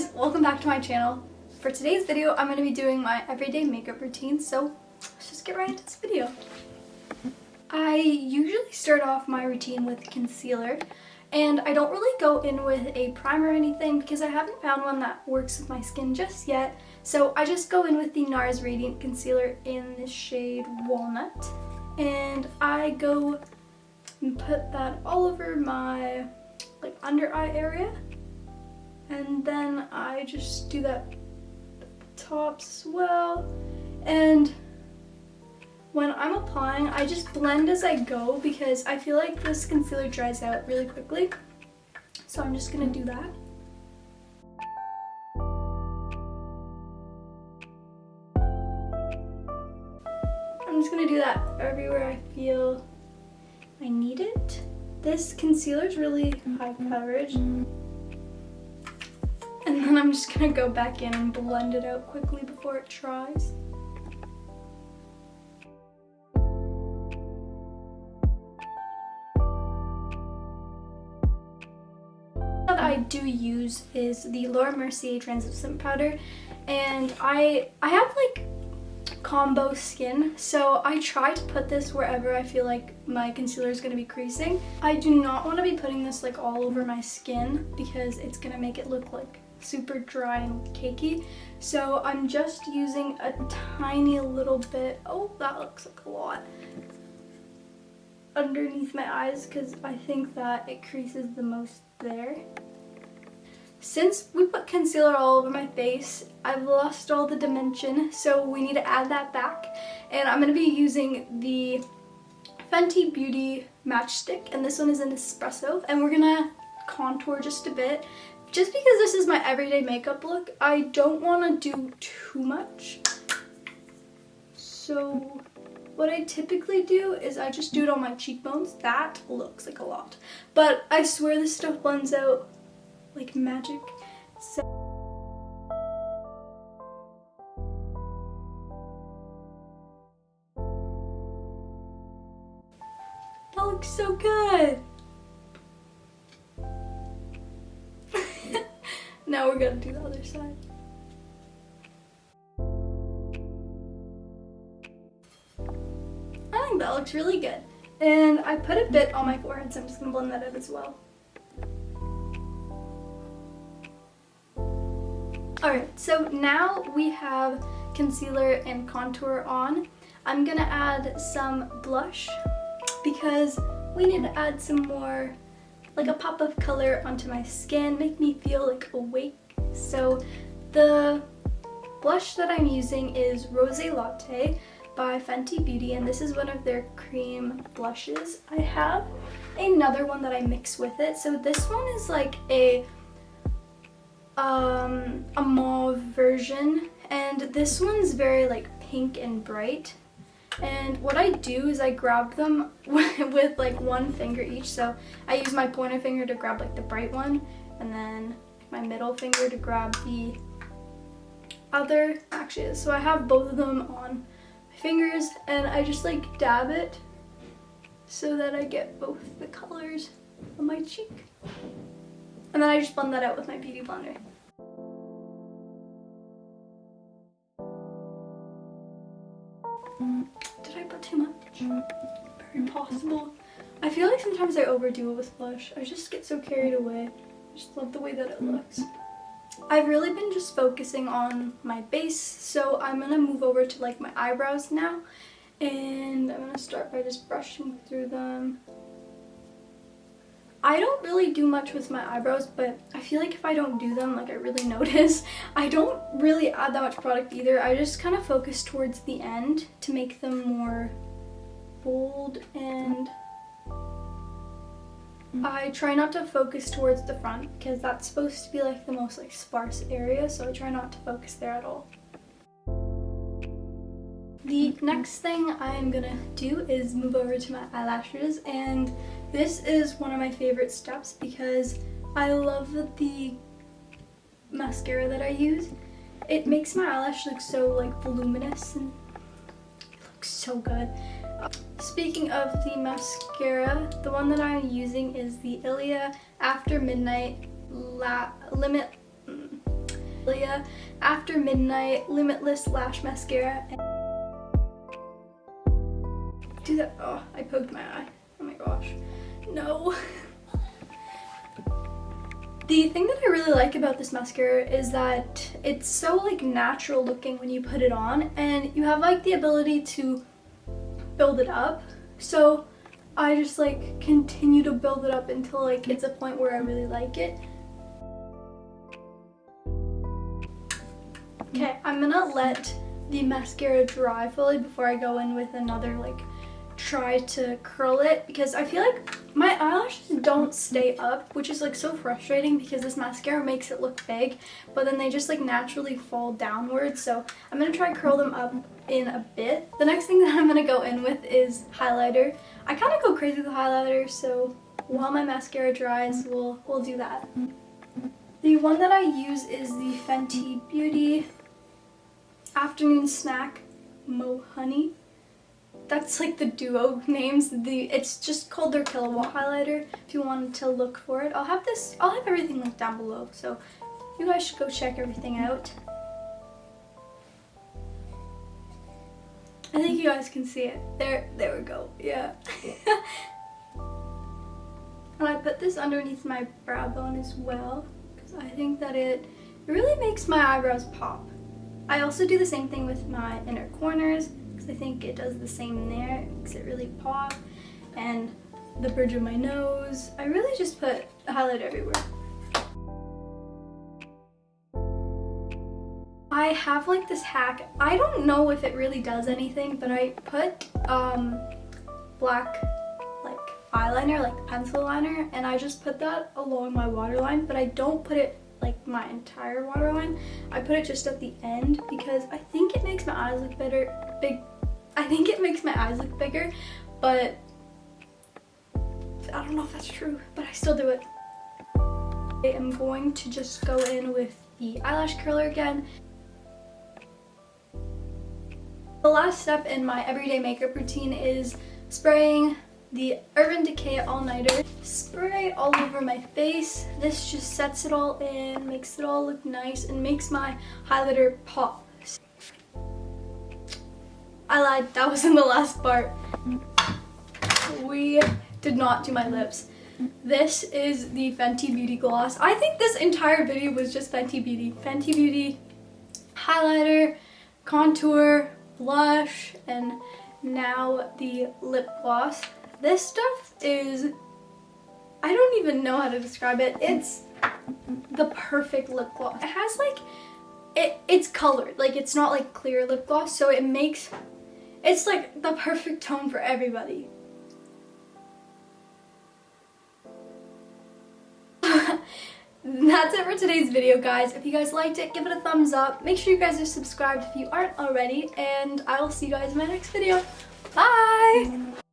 guys, welcome back to my channel. For today's video, I'm going to be doing my everyday makeup routine, so let's just get right into this video. I usually start off my routine with concealer, and I don't really go in with a primer or anything because I haven't found one that works with my skin just yet. So I just go in with the Nars Radiant Concealer in the shade Walnut, and I go and put that all over my under eye area, and then I just do that tops as well. And when I'm applying, I just blend as I go because I feel like this concealer dries out really quickly, so I'm just gonna do that. I'm just gonna do that everywhere I feel I need it. This concealer is really high coverage. And then I'm just gonna go back in and blend it out quickly before it dries. What I do use is the Mercier translucent powder, and I have combo skin, so I try to put this wherever I feel like my concealer is going to be creasing. I do not want to be putting this all over my skin because it's going to make it look super dry and cakey. So I'm just using a tiny little bit, oh that looks like a lot, underneath my eyes because I think that it creases the most there. Since we put concealer all over my face, I've lost all the dimension, so we need to add that back. And I'm going to be using the Fenty Beauty Matchstick, and this one is in Espresso, and we're going to contour just a bit. Just because this is my everyday makeup look, I don't want to do too much. So what I typically do is I just do it on my cheekbones. That looks like a lot, but I swear this stuff blends out like magic. So that looks so good. Now we're gonna do the other side. I think that looks really good. And I put a bit on my forehead, so I'm just gonna blend that out as well. Alright, so now we have concealer and contour on. I'm gonna add some blush because we need to add some more, a pop of color onto my skin, make me feel awake. So the blush that I'm using is Rosé Latte by Fenty Beauty, and this is one of their cream blushes. I have another one that I mix with it. So this one is a mauve version, and this one's very pink and bright. And what I do is I grab them with one finger each. So I use my pointer finger to grab the bright one, and then my middle finger to grab the other. Actually, so I have both of them on my fingers, and I just dab it so that I get both the colors on my cheek. And then I just blend that out with my beauty blender. Did I put too much? Very possible. I feel like sometimes I overdo it with blush. I just get so carried away. I just love the way that it looks. I've really been just focusing on my base, so I'm gonna move over to my eyebrows now. And I'm gonna start by just brushing through them. I don't really do much with my eyebrows, but I feel like if I don't do them, I really notice. I don't really add that much product either. I just kind of focus towards the end to make them more bold, and I try not to focus towards the front because that's supposed to be the most sparse area, so I try not to focus there at all. The next thing I'm gonna do is move over to my eyelashes, and this is one of my favorite steps because I love the mascara that I use. It makes my eyelash look so voluminous, and it looks so good. Speaking of the mascara, the one that I'm using is the Ilia After Midnight Ilia After Midnight Limitless Lash Mascara. Do that. Oh, I poked my eye. Oh my gosh. No. The thing that I really like about this mascara is that it's so like natural looking when you put it on, and you have like the ability to build it up. So I just like continue to build it up until like it's a point where I really like it. Okay, I'm gonna let the mascara dry fully before I go in with another like try to curl it, because I feel like my eyelashes don't stay up, which is like so frustrating because this mascara makes it look big, but then they just like naturally fall downwards. So I'm gonna try curl them up in a bit. The next thing that I'm gonna go in with is highlighter. I kind of go crazy with highlighter, so while my mascara dries, we'll do that. The one that I use is the Fenty Beauty Afternoon Snack Mo Honey. That's like the duo names. It's just called their Killawatt highlighter if you wanted to look for it. I'll have everything linked down below, so you guys should go check everything out. I think you guys can see it. There we go. Yeah. And I put this underneath my brow bone as well, because I think that it really makes my eyebrows pop. I also do the same thing with my inner corners, because I think it does the same there. It makes it really pop. And the bridge of my nose. I really just put highlight everywhere. I have like this hack. I don't know if it really does anything, but I put black like eyeliner, like pencil liner, and I just put that along my waterline, but I don't put it like my entire waterline. I put it just at the end because I think it makes my eyes look I think it makes my eyes look bigger, but I don't know if that's true, but I still do it. I am going to just go in with the eyelash curler again. The last step in my everyday makeup routine is spraying the Urban Decay All-Nighter. Spray all over my face. This just sets it all in, makes it all look nice, and makes my highlighter pop. I lied, that was in the last part. We did not do my lips. This is the Fenty Beauty Gloss. I think this entire video was just Fenty Beauty. Fenty Beauty highlighter, contour, blush, and now the lip gloss. This stuff is, I don't even know how to describe it. It's the perfect lip gloss. It has like, it's colored. Like it's not like clear lip gloss, so it's like the perfect tone for everybody. That's it for today's video, guys. If you guys liked it, give it a thumbs up. Make sure you guys are subscribed if you aren't already, and I will see you guys in my next video. Bye!